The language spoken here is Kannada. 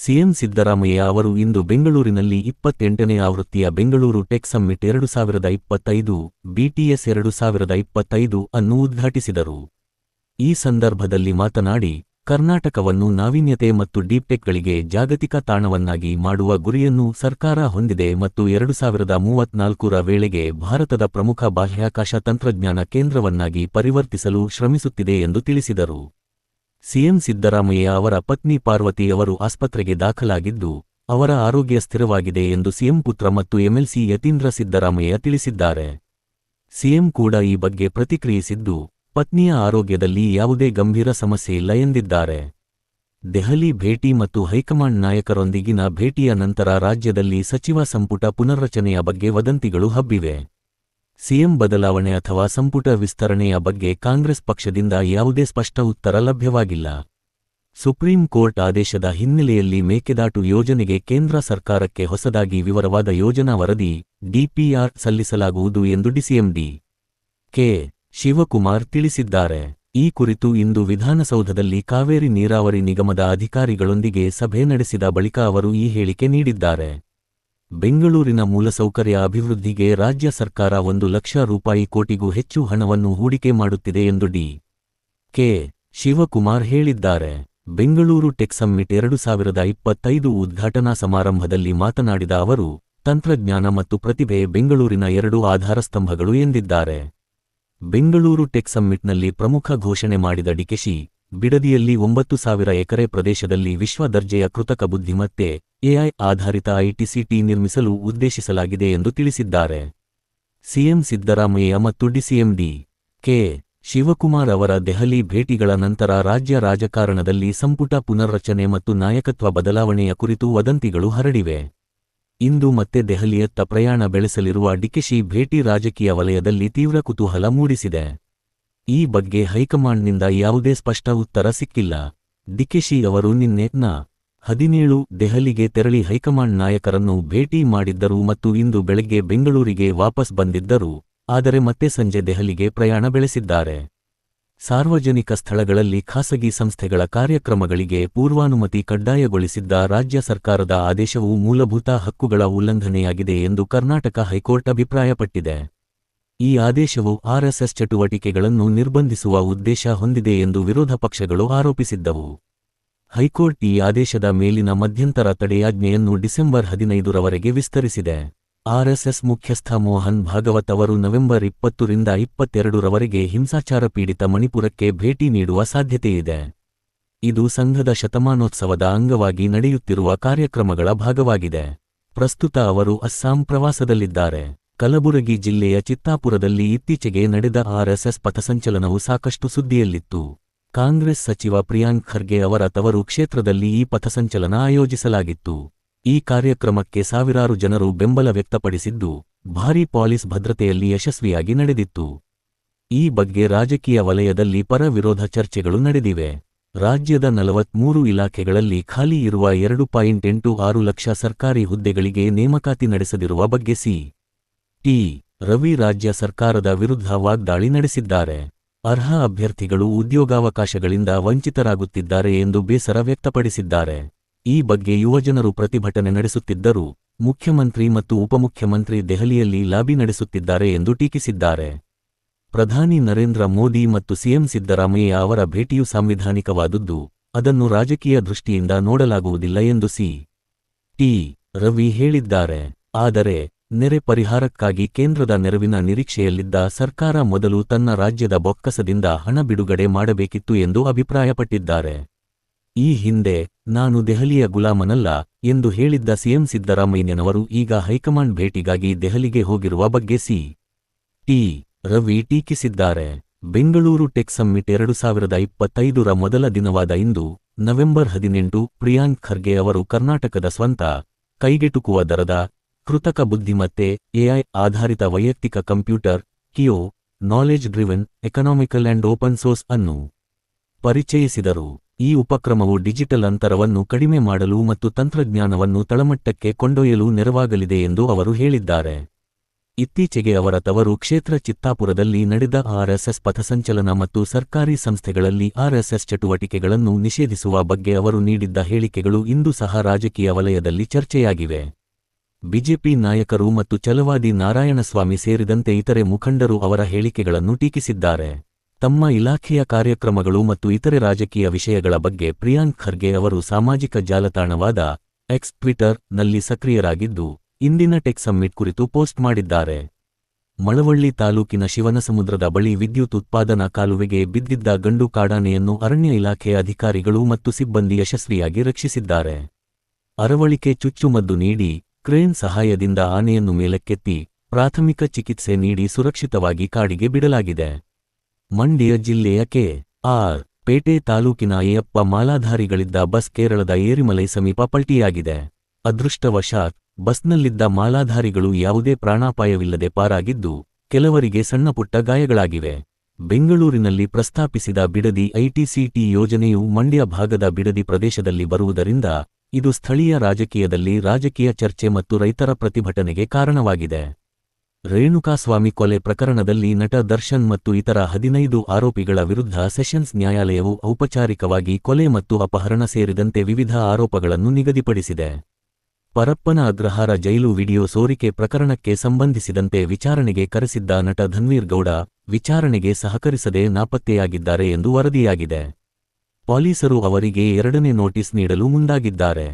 ಸಿಎಂ ಸಿದ್ದರಾಮಯ್ಯ ಅವರು ಇಂದು ಬೆಂಗಳೂರಿನಲ್ಲಿ 28ನೇ ಆವೃತ್ತಿಯ ಬೆಂಗಳೂರು ಟೆಕ್ ಸಮ್ಮಿಟ್ 2025 BTS 2025 ಅನ್ನು ಉದ್ಘಾಟಿಸಿದರು. ಈ ಸಂದರ್ಭದಲ್ಲಿ ಮಾತನಾಡಿ, ಕರ್ನಾಟಕವನ್ನು ನಾವೀನ್ಯತೆ ಮತ್ತು ಡೀಪ್ಟೆಕ್ಗಳಿಗೆ ಜಾಗತಿಕ ತಾಣವನ್ನಾಗಿ ಮಾಡುವ ಗುರಿಯನ್ನು ಸರ್ಕಾರ ಹೊಂದಿದೆ ಮತ್ತು 2034ರ ವೇಳೆಗೆ ಭಾರತದ ಪ್ರಮುಖ ಬಾಹ್ಯಾಕಾಶ ತಂತ್ರಜ್ಞಾನ ಕೇಂದ್ರವನ್ನಾಗಿ ಪರಿವರ್ತಿಸಲು ಶ್ರಮಿಸುತ್ತಿದೆ ಎಂದು ತಿಳಿಸಿದರು. ಸಿಎಂ ಸಿದ್ದರಾಮಯ್ಯ ಅವರ ಪತ್ನಿ ಪಾರ್ವತಿ ಅವರು ಆಸ್ಪತ್ರೆಗೆ ದಾಖಲಾಗಿದ್ದು, ಅವರ ಆರೋಗ್ಯ ಸ್ಥಿರವಾಗಿದೆ ಎಂದು ಸಿಎಂ ಪುತ್ರ ಮತ್ತು ಎಂಎಲ್ಸಿ ಯತೀಂದ್ರ ಸಿದ್ದರಾಮಯ್ಯ ತಿಳಿಸಿದ್ದಾರೆ. ಸಿಎಂ ಕೂಡ ಈ ಬಗ್ಗೆ ಪ್ರತಿಕ್ರಿಯಿಸಿದ್ದು, ಪತ್ನಿಯ ಆರೋಗ್ಯದಲ್ಲಿ ಯಾವುದೇ ಗಂಭೀರ ಸಮಸ್ಯೆ ಇಲ್ಲ ಎಂದಿದ್ದಾರೆ. ದೆಹಲಿ ಭೇಟಿ ಮತ್ತು ಹೈಕಮಾಂಡ್ ನಾಯಕರೊಂದಿಗಿನ ಭೇಟಿಯ ನಂತರ ರಾಜ್ಯದಲ್ಲಿ ಸಚಿವ ಸಂಪುಟ ಪುನರ್ರಚನೆಯ ಬಗ್ಗೆ ವದಂತಿಗಳು ಹಬ್ಬಿವೆ. ಸಿಎಂ ಬದಲಾವಣೆ ಅಥವಾ ಸಂಪುಟ ವಿಸ್ತರಣೆಯ ಬಗ್ಗೆ ಕಾಂಗ್ರೆಸ್ ಪಕ್ಷದಿಂದ ಯಾವುದೇ ಸ್ಪಷ್ಟ ಉತ್ತರ ಲಭ್ಯವಾಗಿಲ್ಲ. ಸುಪ್ರೀಂ ಕೋರ್ಟ್ ಆದೇಶದ ಹಿನ್ನೆಲೆಯಲ್ಲಿ ಮೇಕೆದಾಟು ಯೋಜನೆಗೆ ಕೇಂದ್ರ ಸರ್ಕಾರಕ್ಕೆ ಹೊಸದಾಗಿ ವಿವರವಾದ ಯೋಜನಾ ವರದಿ ಡಿಪಿಆರ್ ಸಲ್ಲಿಸಲಾಗುವುದು ಎಂದು ಡಿಸಿಎಂ ಡಿ. ಕೆ. ಶಿವಕುಮಾರ್ ತಿಳಿಸಿದ್ದಾರೆ. ಈ ಕುರಿತು ಇಂದು ವಿಧಾನಸೌಧದಲ್ಲಿ ಕಾವೇರಿ ನೀರಾವರಿ ನಿಗಮದ ಅಧಿಕಾರಿಗಳೊಂದಿಗೆ ಸಭೆ ನಡೆಸಿದ ಬಳಿಕ ಅವರು ಈ ಹೇಳಿಕೆ ನೀಡಿದ್ದಾರೆ. ಬೆಂಗಳೂರಿನ ಮೂಲಸೌಕರ್ಯ ಅಭಿವೃದ್ಧಿಗೆ ರಾಜ್ಯ ಸರ್ಕಾರ 1 ಲಕ್ಷ ಕೋಟಿಗೂ ಹೆಚ್ಚು ಹಣವನ್ನು ಹೂಡಿಕೆ ಮಾಡುತ್ತಿದೆ ಎಂದು ಡಿ. ಕೆ. ಶಿವಕುಮಾರ್ ಹೇಳಿದ್ದಾರೆ. ಬೆಂಗಳೂರು ಟೆಕ್ ಸಮ್ಮಿಟ್ 2025 ಉದ್ಘಾಟನಾ ಸಮಾರಂಭದಲ್ಲಿ ಮಾತನಾಡಿದ ಅವರು, ತಂತ್ರಜ್ಞಾನ ಮತ್ತು ಪ್ರತಿಭೆ ಬೆಂಗಳೂರಿನ 2 ಆಧಾರಸ್ತಂಭಗಳು ಎಂದಿದ್ದಾರೆ. ಬೆಂಗಳೂರು ಟೆಕ್ ಸಮ್ಮಿಟ್ನಲ್ಲಿ ಪ್ರಮುಖ ಘೋಷಣೆ ಮಾಡಿದ ಡಿಕೆಶಿ, ಬಿಡದಿಯಲ್ಲಿ 9,000 ಎಕರೆ ಪ್ರದೇಶದಲ್ಲಿ ವಿಶ್ವ ದರ್ಜೆಯ ಕೃತಕ ಬುದ್ಧಿಮತ್ತೆ ಎಐ ಆಧಾರಿತ ಐಟಿಸಿಟಿ ನಿರ್ಮಿಸಲು ಉದ್ದೇಶಿಸಲಾಗಿದೆ ಎಂದು ತಿಳಿಸಿದ್ದಾರೆ. ಸಿಎಂ ಸಿದ್ದರಾಮಯ್ಯ ಮತ್ತು ಡಿಸಿಎಂ ಡಿ. ಕೆ. ಶಿವಕುಮಾರ್ ಅವರ ದೆಹಲಿ ಭೇಟಿಗಳ ನಂತರ ರಾಜ್ಯ ರಾಜಕಾರಣದಲ್ಲಿ ಸಂಪುಟ ಪುನರ್ರಚನೆ ಮತ್ತು ನಾಯಕತ್ವ ಬದಲಾವಣೆಯ ಕುರಿತು ವದಂತಿಗಳು ಹರಡಿವೆ. ಇಂದು ಮತ್ತೆ ದೆಹಲಿಯತ್ತ ಪ್ರಯಾಣ ಬೆಳೆಸಲಿರುವ ಡಿಕೆಶಿ ಭೇಟಿ ರಾಜಕೀಯ ವಲಯದಲ್ಲಿ ತೀವ್ರ ಕುತೂಹಲ ಮೂಡಿಸಿದೆ. ಈ ಬಗ್ಗೆ ಹೈಕಮಾಂಡ್ನಿಂದ ಯಾವುದೇ ಸ್ಪಷ್ಟ ಉತ್ತರ ಸಿಕ್ಕಿಲ್ಲ. ಡಿಕೆಶಿ ಅವರು ನಿನ್ನೆ ನ 17 ದೆಹಲಿಗೆ ತೆರಳಿ ಹೈಕಮಾಂಡ್ ನಾಯಕರನ್ನು ಭೇಟಿ ಮಾಡಿದ್ದರು ಮತ್ತು ಇಂದು ಬೆಳಗ್ಗೆ ಬೆಂಗಳೂರಿಗೆ ವಾಪಸ್ ಬಂದಿದ್ದರು, ಆದರೆ ಮತ್ತೆ ಸಂಜೆ ದೆಹಲಿಗೆ ಪ್ರಯಾಣ ಬೆಳೆಸಿದ್ದಾರೆ. ಸಾರ್ವಜನಿಕ ಸ್ಥಳಗಳಲ್ಲಿ ಖಾಸಗಿ ಸಂಸ್ಥೆಗಳ ಕಾರ್ಯಕ್ರಮಗಳಿಗೆ ಪೂರ್ವಾನುಮತಿ ಕಡ್ಡಾಯಗೊಳಿಸಿದ್ದ ರಾಜ್ಯ ಸರ್ಕಾರದ ಆದೇಶವು ಮೂಲಭೂತ ಹಕ್ಕುಗಳ ಉಲ್ಲಂಘನೆಯಾಗಿದೆ ಎಂದು ಕರ್ನಾಟಕ ಹೈಕೋರ್ಟ್ ಅಭಿಪ್ರಾಯಪಟ್ಟಿದೆ. ಈ ಆದೇಶವು ಆರ್ಎಸ್ಎಸ್ ಚಟುವಟಿಕೆಗಳನ್ನು ನಿರ್ಬಂಧಿಸುವ ಉದ್ದೇಶ ಹೊಂದಿದೆ ಎಂದು ವಿರೋಧ ಪಕ್ಷಗಳು ಆರೋಪಿಸಿದ್ದವು. ಹೈಕೋರ್ಟ್ ಈ ಆದೇಶದ ಮೇಲಿನ ಮಧ್ಯಂತರ ತಡೆಯಾಜ್ಞೆಯನ್ನು ಡಿಸೆಂಬರ್ 15ರವರೆಗೆ ವಿಸ್ತರಿಸಿದೆ. ಆರ್ಎಸ್ಎಸ್ ಮುಖ್ಯಸ್ಥ ಮೋಹನ್ ಭಾಗವತ್ ಅವರು ನವೆಂಬರ್ 20ರಿಂದ 22ರವರೆಗೆ ಹಿಂಸಾಚಾರ ಪೀಡಿತ ಮಣಿಪುರಕ್ಕೆ ಭೇಟಿ ನೀಡುವ ಸಾಧ್ಯತೆಯಿದೆ. ಇದು ಸಂಘದ ಶತಮಾನೋತ್ಸವದ ಅಂಗವಾಗಿ ನಡೆಯುತ್ತಿರುವ ಕಾರ್ಯಕ್ರಮಗಳ ಭಾಗವಾಗಿದೆ. ಪ್ರಸ್ತುತ ಅವರು ಅಸ್ಸಾಂ ಪ್ರವಾಸದಲ್ಲಿದ್ದಾರೆ. ಕಲಬುರಗಿ ಜಿಲ್ಲೆಯ ಚಿತ್ತಾಪುರದಲ್ಲಿ ಇತ್ತೀಚೆಗೆ ನಡೆದ ಆರ್ಎಸ್ಎಸ್ ಪಥಸಂಚಲನವು ಸಾಕಷ್ಟು ಸುದ್ದಿಯಲ್ಲಿತ್ತು. ಕಾಂಗ್ರೆಸ್ ಸಚಿವ ಪ್ರಿಯಾಂಕ್ ಖರ್ಗೆ ಅವರ ತವರು ಕ್ಷೇತ್ರದಲ್ಲಿ ಈ ಪಥಸಂಚಲನ ಆಯೋಜಿಸಲಾಗಿತ್ತು. ಈ ಕಾರ್ಯಕ್ರಮಕ್ಕೆ ಸಾವಿರಾರು ಜನರು ಬೆಂಬಲ ವ್ಯಕ್ತಪಡಿಸಿದ್ದು, ಭಾರೀ ಪೊಲೀಸ್ ಭದ್ರತೆಯಲ್ಲಿ ಯಶಸ್ವಿಯಾಗಿ ನಡೆದಿತ್ತು. ಈ ಬಗ್ಗೆ ರಾಜಕೀಯ ವಲಯದಲ್ಲಿ ಪರ ವಿರೋಧ ಚರ್ಚೆಗಳು ನಡೆದಿವೆ. ರಾಜ್ಯದ 43 ಇಲಾಖೆಗಳಲ್ಲಿ ಖಾಲಿ ಇರುವ 2.86 ಲಕ್ಷ ಸರ್ಕಾರಿ ಹುದ್ದೆಗಳಿಗೆ ನೇಮಕಾತಿ ನಡೆಸದಿರುವ ಬಗ್ಗೆ ಟಿ. ರವಿ ರಾಜ್ಯ ಸರ್ಕಾರದ ವಿರುದ್ಧ ವಾಗ್ದಾಳಿ ನಡೆಸಿದ್ದಾರೆ. ಅರ್ಹ ಅಭ್ಯರ್ಥಿಗಳು ಉದ್ಯೋಗಾವಕಾಶಗಳಿಂದ ವಂಚಿತರಾಗುತ್ತಿದ್ದಾರೆ ಎಂದು ಬೇಸರ ವ್ಯಕ್ತಪಡಿಸಿದ್ದಾರೆ. ಈ ಬಗ್ಗೆ ಯುವಜನರು ಪ್ರತಿಭಟನೆ ನಡೆಸುತ್ತಿದ್ದರೂ, ಮುಖ್ಯಮಂತ್ರಿ ಮತ್ತು ಉಪಮುಖ್ಯಮಂತ್ರಿ ದೆಹಲಿಯಲ್ಲಿ ಲಾಬಿ ನಡೆಸುತ್ತಿದ್ದಾರೆ ಎಂದು ಟೀಕಿಸಿದ್ದಾರೆ. ಪ್ರಧಾನಿ ನರೇಂದ್ರ ಮೋದಿ ಮತ್ತು ಸಿಎಂ ಸಿದ್ದರಾಮಯ್ಯ ಅವರ ಭೇಟಿಯು ಸಾಂವಿಧಾನಿಕವಾದುದು, ಅದನ್ನು ರಾಜಕೀಯ ದೃಷ್ಟಿಯಿಂದ ನೋಡಲಾಗುವುದಿಲ್ಲ ಎಂದು ಟಿ. ರವಿ ಹೇಳಿದ್ದಾರೆ. ಆದರೆ, ನೆರೆ ಪರಿಹಾರಕ್ಕಾಗಿ ಕೇಂದ್ರದ ನೆರವಿನ ನಿರೀಕ್ಷೆಯಲ್ಲಿದ್ದ ಸರ್ಕಾರ ಮೊದಲು ತನ್ನ ರಾಜ್ಯದ ಬೊಕ್ಕಸದಿಂದ ಹಣ ಬಿಡುಗಡೆ ಮಾಡಬೇಕಿತ್ತು ಎಂದು ಅಭಿಪ್ರಾಯಪಟ್ಟಿದ್ದಾರೆ. ಈ ಹಿಂದೆ, ನಾನು ದೆಹಲಿಯ ಗುಲಾಮನಲ್ಲ ಎಂದು ಹೇಳಿದ್ದ ಸಿಎಂ ಸಿದ್ದರಾಮಯ್ಯನವರು ಈಗ ಹೈಕಮಾಂಡ್ ಭೇಟಿಗಾಗಿ ದೆಹಲಿಗೆ ಹೋಗಿರುವ ಬಗ್ಗೆ ಟಿ. ರವಿ ಟೀಕಿಸಿದ್ದಾರೆ. ಬೆಂಗಳೂರು ಟೆಕ್ ಸಮ್ಮಿಟ್ 2025ರ ಮೊದಲ ದಿನವಾದ ಇಂದು, ನವೆಂಬರ್ 18, ಪ್ರಿಯಾಂಕ್ ಖರ್ಗೆ ಅವರು ಕರ್ನಾಟಕದ ಸ್ವಂತ, ಕೈಗೆಟುಕುವ ದರದ, ಕೃತಕ ಬುದ್ಧಿಮತ್ತೆ ಎಐ ಆಧಾರಿತ ವೈಯಕ್ತಿಕ ಕಂಪ್ಯೂಟರ್ ಕಿಯೋ knowledge driven economical and open source ಅನ್ನು ಪರಿಚಯಿಸಿದರು. ಈ ಉಪಕ್ರಮವು ಡಿಜಿಟಲ್ ಅಂತರವನ್ನು ಕಡಿಮೆ ಮಾಡಲು ಮತ್ತು ತಂತ್ರಜ್ಞಾನವನ್ನು ತಳಮಟ್ಟಕ್ಕೆ ಕೊಂಡೊಯ್ಯಲು ನೆರವಾಗಲಿದೆ ಎಂದು ಅವರು ಹೇಳಿದ್ದಾರೆ. ಇತ್ತೀಚೆಗೆ ಅವರ ತವರು ಕ್ಷೇತ್ರ ಚಿತ್ತಾಪುರದಲ್ಲಿ ನಡೆದ ಆರ್ಎಸ್ಎಸ್ ಪಥಸಂಚಲನ ಮತ್ತು ಸರ್ಕಾರಿ ಸಂಸ್ಥೆಗಳಲ್ಲಿ ಆರ್ಎಸ್ಎಸ್ ಚಟುವಟಿಕೆಗಳನ್ನು ನಿಷೇಧಿಸುವ ಬಗ್ಗೆ ಅವರು ನೀಡಿದ್ದ ಹೇಳಿಕೆಗಳು ಇಂದು ಸಹ ರಾಜಕೀಯ ವಲಯದಲ್ಲಿ ಚರ್ಚೆಯಾಗಿವೆ. ಬಿಜೆಪಿ ನಾಯಕರು ಮತ್ತು ಛಲವಾದಿ ನಾರಾಯಣಸ್ವಾಮಿ ಸೇರಿದಂತೆ ಇತರೆ ಮುಖಂಡರು ಅವರ ಹೇಳಿಕೆಗಳನ್ನು ಟೀಕಿಸಿದ್ದಾರೆ. ತಮ್ಮ ಇಲಾಖೆಯ ಕಾರ್ಯಕ್ರಮಗಳು ಮತ್ತು ಇತರೆ ರಾಜಕೀಯ ವಿಷಯಗಳ ಬಗ್ಗೆ ಪ್ರಿಯಾಂಕ್ ಖರ್ಗೆ ಅವರು ಸಾಮಾಜಿಕ ಜಾಲತಾಣವಾದ ಎಕ್ಸ್ ಟ್ವಿಟರ್ ನಲ್ಲಿ ಸಕ್ರಿಯರಾಗಿದ್ದು, ಇಂದಿನ ಟೆಕ್ ಸಮ್ಮಿಟ್ ಕುರಿತು ಪೋಸ್ಟ್ ಮಾಡಿದ್ದಾರೆ. ಮಳವಳ್ಳಿ ತಾಲೂಕಿನ ಶಿವನಸಮುದ್ರದ ಬಳಿ ವಿದ್ಯುತ್ ಉತ್ಪಾದನಾ ಕಾಲುವೆಗೆ ಬಿದ್ದಿದ್ದ ಗಂಡು ಕಾಡಾನೆಯನ್ನು ಅರಣ್ಯ ಇಲಾಖೆಯ ಅಧಿಕಾರಿಗಳು ಮತ್ತು ಸಿಬ್ಬಂದಿ ಯಶಸ್ವಿಯಾಗಿ ರಕ್ಷಿಸಿದ್ದಾರೆ. ಅರವಳಿಕೆ ಚುಚ್ಚುಮದ್ದು ನೀಡಿ, ಕ್ರೇನ್ ಸಹಾಯದಿಂದ ಆನೆಯನ್ನು ಮೇಲಕ್ಕೆತ್ತಿ, ಪ್ರಾಥಮಿಕ ಚಿಕಿತ್ಸೆ ನೀಡಿ ಸುರಕ್ಷಿತವಾಗಿ ಕಾಡಿಗೆ ಬಿಡಲಾಗಿದೆ. ಮಂಡ್ಯ ಜಿಲ್ಲೆಯ ಕೆ. ಆರ್. ಪೇಟೆ ತಾಲೂಕಿನ ಅಯ್ಯಪ್ಪ ಮಾಲಾಧಾರಿಗಳಿದ್ದ ಬಸ್ ಕೇರಳದ ಏರಿಮಲೈ ಸಮೀಪ ಪಲ್ಟಿಯಾಗಿದೆ. ಅದೃಷ್ಟವಶಾತ್ ಬಸ್ನಲ್ಲಿದ್ದ ಮಾಲಾಧಾರಿಗಳು ಯಾವುದೇ ಪ್ರಾಣಾಪಾಯವಿಲ್ಲದೆ ಪಾರಾಗಿದ್ದು, ಕೆಲವರಿಗೆ ಸಣ್ಣಪುಟ್ಟ ಗಾಯಗಳಾಗಿವೆ. ಬೆಂಗಳೂರಿನಲ್ಲಿ ಪ್ರಸ್ತಾಪಿಸಿದ ಬಿಡದಿ ಐಟಿಸಿಟಿ ಯೋಜನೆಯು ಮಂಡ್ಯ ಭಾಗದ ಬಿಡದಿ ಪ್ರದೇಶದಲ್ಲಿ ಬರುವುದರಿಂದ ಇದು ಸ್ಥಳೀಯ ರಾಜಕೀಯದಲ್ಲಿ ರಾಜಕೀಯ ಚರ್ಚೆ ಮತ್ತು ರೈತರ ಪ್ರತಿಭಟನೆಗೆ ಕಾರಣವಾಗಿದೆ. ರೇಣುಕಾಸ್ವಾಮಿ ಕೊಲೆ ಪ್ರಕರಣದಲ್ಲಿ ನಟ ದರ್ಶನ್ ಮತ್ತು ಇತರ 15 ಆರೋಪಿಗಳ ವಿರುದ್ಧ ಸೆಷನ್ಸ್ ನ್ಯಾಯಾಲಯವು ಔಪಚಾರಿಕವಾಗಿ ಕೊಲೆ ಮತ್ತು ಅಪಹರಣ ಸೇರಿದಂತೆ ವಿವಿಧ ಆರೋಪಗಳನ್ನು ನಿಗದಿಪಡಿಸಿದೆ. ಪರಪ್ಪನ ಅಗ್ರಹಾರ ಜೈಲು ವಿಡಿಯೋ ಸೋರಿಕೆ ಪ್ರಕರಣಕ್ಕೆ ಸಂಬಂಧಿಸಿದಂತೆ ವಿಚಾರಣೆಗೆ ಕರೆಸಿದ್ದ ನಟ ಧನ್ವೀರ್ ಗೌಡ ವಿಚಾರಣೆಗೆ ಸಹಕರಿಸದೆ ನಾಪತ್ತೆಯಾಗಿದ್ದಾರೆ ಎಂದು ವರದಿಯಾಗಿದೆ. ಪೊಲೀಸರು ಅವರಿಗೆ 2ನೇ ನೋಟಿಸ್ ನೀಡಲು ಮುಂದಾಗಿದ್ದಾರೆ.